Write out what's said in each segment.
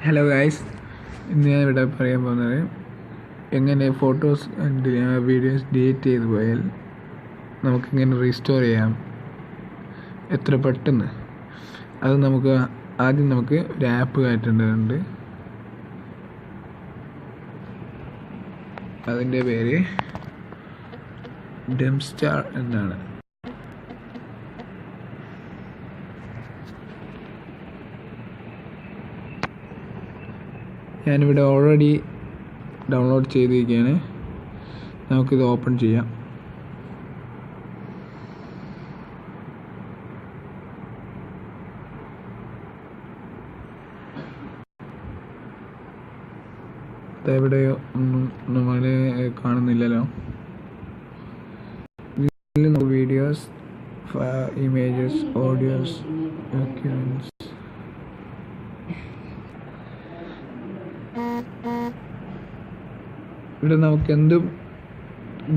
Hello guys, ഇന്ന് ഞാൻ ഇവിടെ പറയാൻ പോകുന്നത് എങ്ങനെ ഫോട്ടോസ് വീഡിയോസ് ഡിലീറ്റ് ചെയ്ത് പോയാൽ നമുക്കെങ്ങനെ റീസ്റ്റോർ ചെയ്യാം എത്ര പെട്ടെന്ന്. അത് ആദ്യം നമുക്ക് ഒരു ആപ്പ് കയറ്റേണ്ടതുണ്ട്. അതിൻ്റെ പേര് ഡെംസ്റ്റാർ എന്നാണ്. ഞാനിവിടെ ഓൾറെഡി ഡൗൺലോഡ് ചെയ്തിരിക്കുകയാണ്. നമുക്കിത് ഓപ്പൺ ചെയ്യാം. ഇവിടെ നമ്മൾ കാണുന്നില്ലല്ലോ. Videos, images, audios, documents. ഇവിടെ നമുക്ക് എന്തും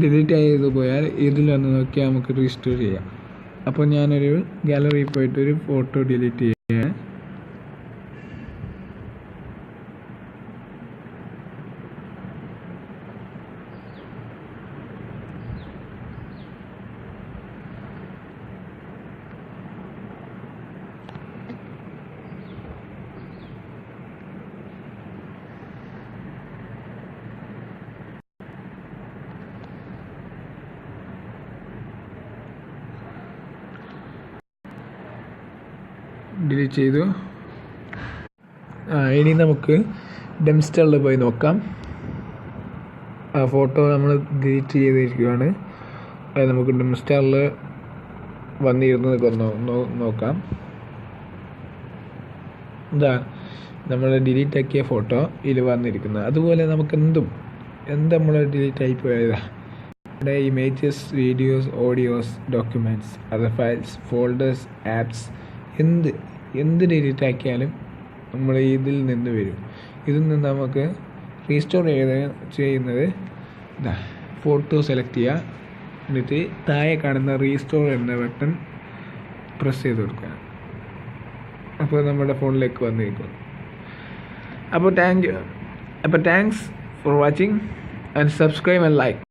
ഡിലീറ്റ് ചെയ്ത് പോയാൽ ഇതിൽ വന്ന് നോക്കിയാൽ നമുക്ക് റീസ്റ്റോർ ചെയ്യാം. അപ്പോൾ ഞാനൊരു ഗാലറിയിൽ പോയിട്ട് ഒരു ഫോട്ടോ ഡിലീറ്റ് ചെയ്യാം. ഡിലീറ്റ് ചെയ്തു. ഇനി നമുക്ക് ഡെംസ്റ്ററിൽ പോയി നോക്കാം. ആ ഫോട്ടോ നമ്മൾ ഡിലീറ്റ് ചെയ്തിരിക്കുകയാണ്. അത് നമുക്ക് ഡെംസ്റ്ററിൽ വന്നിരുന്നതൊക്കെ നോക്കാം. ഇതാ നമ്മൾ ഡിലീറ്റ് ആക്കിയ ഫോട്ടോ ഇതിൽ വന്നിരിക്കുന്നത്. അതുപോലെ നമുക്ക് എന്ത് നമ്മൾ ഡിലീറ്റ് ആയിപ്പോയതാ. ഇവിടെ images, videos, audios, documents, other files, folders, apps, എന്ത് ഡിലീറ്റ് ആക്കിയാലും നമ്മൾ ഇതിൽ നിന്ന് വരും. ഇതിൽ നിന്ന് നമുക്ക് റീസ്റ്റോർ ചെയ്യുന്നത് ഫോട്ടോ സെലക്ട് ചെയ്യുക. എന്നിട്ട് താഴെ കാണുന്ന റീസ്റ്റോർ എന്ന ബട്ടൺ പ്രസ് ചെയ്ത് കൊടുക്കുക. അപ്പോൾ നമ്മുടെ ഫോണിലേക്ക് വന്നിരിക്കും. അപ്പോൾ thanks for watching and subscribe and like.